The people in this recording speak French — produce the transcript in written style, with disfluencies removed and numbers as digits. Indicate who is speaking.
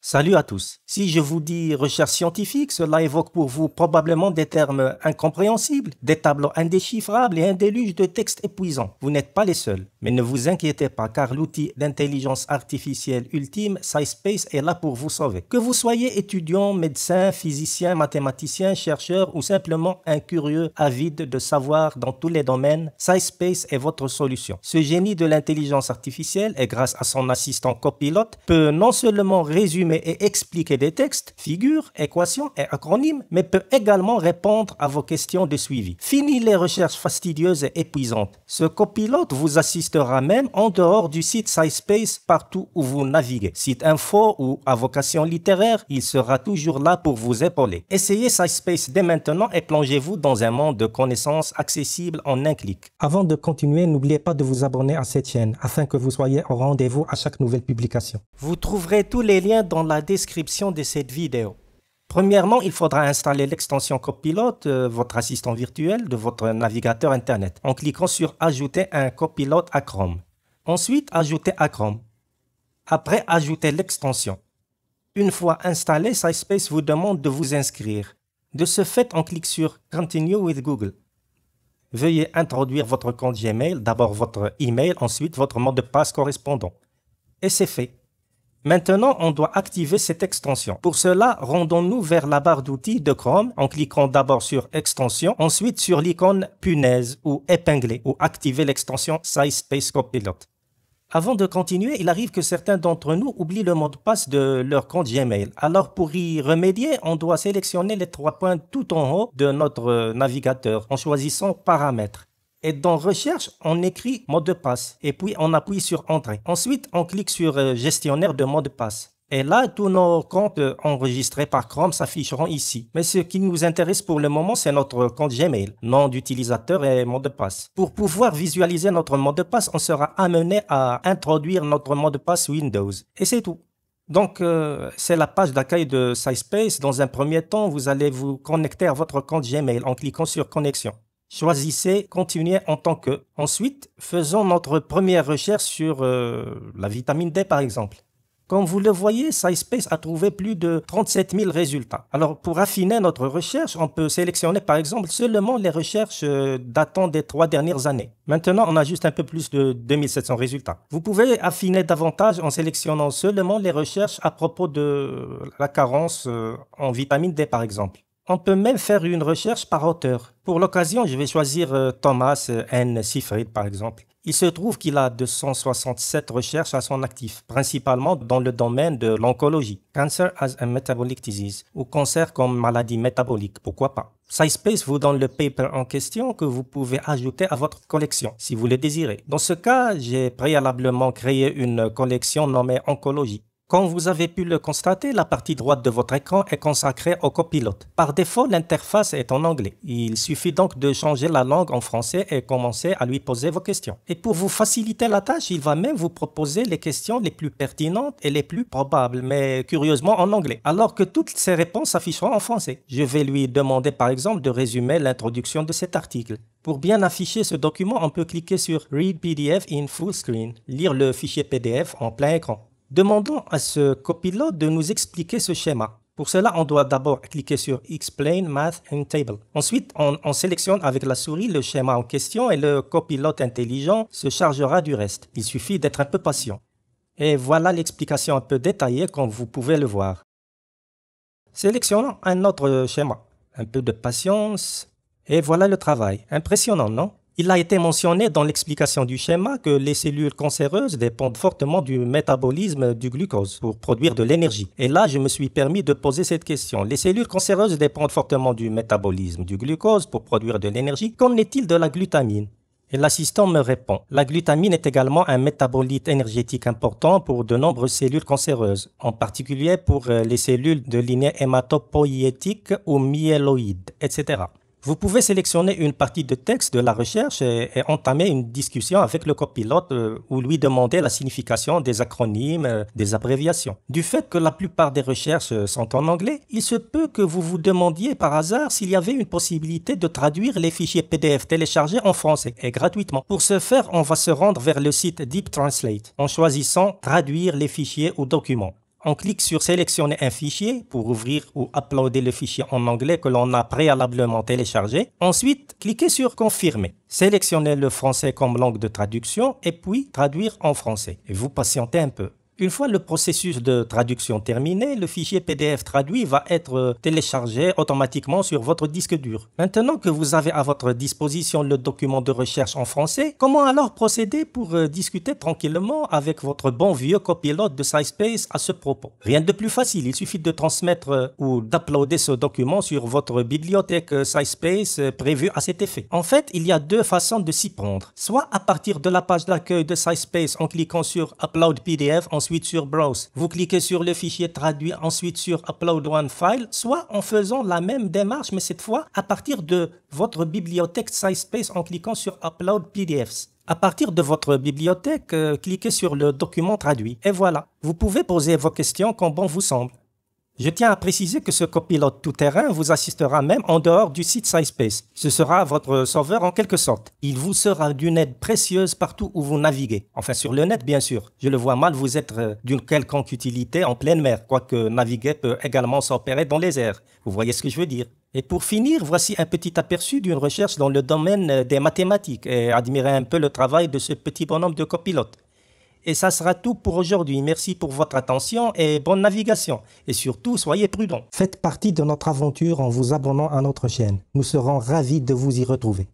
Speaker 1: Salut à tous. Si je vous dis recherche scientifique, cela évoque pour vous probablement des termes incompréhensibles, des tableaux indéchiffrables et un déluge de textes épuisants. Vous n'êtes pas les seuls. Mais ne vous inquiétez pas car l'outil d'intelligence artificielle ultime, SciSpace, est là pour vous sauver. Que vous soyez étudiant, médecin, physicien, mathématicien, chercheur ou simplement un curieux avide de savoir dans tous les domaines, SciSpace est votre solution. Ce génie de l'intelligence artificielle, et grâce à son assistant copilote, peut non seulement résumer et expliquer des textes, figures, équations et acronymes, mais peut également répondre à vos questions de suivi. Fini les recherches fastidieuses et épuisantes. Ce copilote vous assistera même en dehors du site SciSpace partout où vous naviguez. Site info ou à vocation littéraire, il sera toujours là pour vous épauler. Essayez SciSpace dès maintenant et plongez-vous dans un monde de connaissances accessibles en un clic. Avant de continuer, n'oubliez pas de vous abonner à cette chaîne afin que vous soyez au rendez-vous à chaque nouvelle publication. Vous trouverez tous les liens dans la description de cette vidéo. Premièrement, il faudra installer l'extension Copilote, votre assistant virtuel de votre navigateur Internet, en cliquant sur Ajouter un copilote à Chrome. Ensuite, Ajouter à Chrome. Après, ajouter l'extension. Une fois installé, SciSpace vous demande de vous inscrire. De ce fait, on clique sur Continue with Google. Veuillez introduire votre compte Gmail, d'abord votre email, ensuite votre mot de passe correspondant. Et c'est fait. Maintenant, on doit activer cette extension. Pour cela, rendons-nous vers la barre d'outils de Chrome en cliquant d'abord sur Extension, ensuite sur l'icône Punaise ou Épingler ou activer l'extension SciSpace Copilot. Avant de continuer, il arrive que certains d'entre nous oublient le mot de passe de leur compte Gmail. Alors pour y remédier, on doit sélectionner les 3 points tout en haut de notre navigateur en choisissant Paramètres. Et dans Recherche, on écrit mot de passe et puis on appuie sur Entrée. Ensuite, on clique sur Gestionnaire de mots de passe. Et là, tous nos comptes enregistrés par Chrome s'afficheront ici. Mais ce qui nous intéresse pour le moment, c'est notre compte Gmail, nom d'utilisateur et mot de passe. Pour pouvoir visualiser notre mot de passe, on sera amené à introduire notre mot de passe Windows. Et c'est tout. Donc, c'est la page d'accueil de SciSpace. Dans un premier temps, vous allez vous connecter à votre compte Gmail en cliquant sur Connexion. Choisissez Continuer en tant que. Ensuite, faisons notre première recherche sur la vitamine D par exemple. Comme vous le voyez, SciSpace a trouvé plus de 37 000 résultats. Alors, pour affiner notre recherche, on peut sélectionner par exemple seulement les recherches datant des 3 dernières années. Maintenant, on a juste un peu plus de 2700 résultats. Vous pouvez affiner davantage en sélectionnant seulement les recherches à propos de la carence en vitamine D par exemple. On peut même faire une recherche par auteur. Pour l'occasion, je vais choisir Thomas N. Seyfried par exemple. Il se trouve qu'il a 267 recherches à son actif, principalement dans le domaine de l'oncologie, Cancer as a Metabolic Disease, ou cancer comme maladie métabolique, pourquoi pas. SciSpace vous donne le paper en question que vous pouvez ajouter à votre collection, si vous le désirez. Dans ce cas, j'ai préalablement créé une collection nommée Oncologie. Comme vous avez pu le constater, la partie droite de votre écran est consacrée au copilote. Par défaut, l'interface est en anglais. Il suffit donc de changer la langue en français et commencer à lui poser vos questions. Et pour vous faciliter la tâche, il va même vous proposer les questions les plus pertinentes et les plus probables, mais curieusement en anglais, alors que toutes ces réponses s'afficheront en français. Je vais lui demander par exemple de résumer l'introduction de cet article. Pour bien afficher ce document, on peut cliquer sur Read PDF in full screen, lire le fichier PDF en plein écran. Demandons à ce copilote de nous expliquer ce schéma. Pour cela, on doit d'abord cliquer sur Explain Math and Table. Ensuite, on sélectionne avec la souris le schéma en question et le copilote intelligent se chargera du reste. Il suffit d'être un peu patient. Et voilà l'explication un peu détaillée comme vous pouvez le voir. Sélectionnons un autre schéma. Un peu de patience. Et voilà le travail. Impressionnant, non ? Il a été mentionné dans l'explication du schéma que les cellules cancéreuses dépendent fortement du métabolisme du glucose pour produire de l'énergie. Et là, je me suis permis de poser cette question. Les cellules cancéreuses dépendent fortement du métabolisme du glucose pour produire de l'énergie. Qu'en est-il de la glutamine ? Et l'assistant me répond. La glutamine est également un métabolite énergétique important pour de nombreuses cellules cancéreuses, en particulier pour les cellules de lignée hématopoïétique ou myéloïde, etc. Vous pouvez sélectionner une partie de texte de la recherche et entamer une discussion avec le copilote ou lui demander la signification des acronymes, des abréviations. Du fait que la plupart des recherches sont en anglais, il se peut que vous vous demandiez par hasard s'il y avait une possibilité de traduire les fichiers PDF téléchargés en français et gratuitement. Pour ce faire, on va se rendre vers le site Deep Translate en choisissant « Traduire les fichiers ou documents ». On clique sur sélectionner un fichier pour ouvrir ou uploader le fichier en anglais que l'on a préalablement téléchargé. Ensuite, cliquez sur confirmer. Sélectionnez le français comme langue de traduction et puis traduire en français. Et vous patientez un peu. Une fois le processus de traduction terminé, le fichier PDF traduit va être téléchargé automatiquement sur votre disque dur. Maintenant que vous avez à votre disposition le document de recherche en français, comment alors procéder pour discuter tranquillement avec votre bon vieux copilote de SciSpace à ce propos? Rien de plus facile, il suffit de transmettre ou d'uploader ce document sur votre bibliothèque SciSpace prévue à cet effet. En fait, il y a deux façons de s'y prendre. Soit à partir de la page d'accueil de SciSpace en cliquant sur Upload PDF, ensuite sur Browse. Vous cliquez sur le fichier traduit, ensuite sur Upload One File, soit en faisant la même démarche, mais cette fois à partir de votre bibliothèque SciSpace en cliquant sur Upload PDFs. À partir de votre bibliothèque, cliquez sur le document traduit. Et voilà, vous pouvez poser vos questions comme bon vous semble. Je tiens à préciser que ce copilote tout-terrain vous assistera même en dehors du site SciSpace. Ce sera votre sauveur en quelque sorte. Il vous sera d'une aide précieuse partout où vous naviguez. Enfin sur le net bien sûr. Je le vois mal vous être d'une quelconque utilité en pleine mer, quoique naviguer peut également s'opérer dans les airs. Vous voyez ce que je veux dire? Et pour finir, voici un petit aperçu d'une recherche dans le domaine des mathématiques et admirez un peu le travail de ce petit bonhomme de copilote. Et ça sera tout pour aujourd'hui. Merci pour votre attention et bonne navigation. Et surtout, soyez prudents. Faites partie de notre aventure en vous abonnant à notre chaîne. Nous serons ravis de vous y retrouver.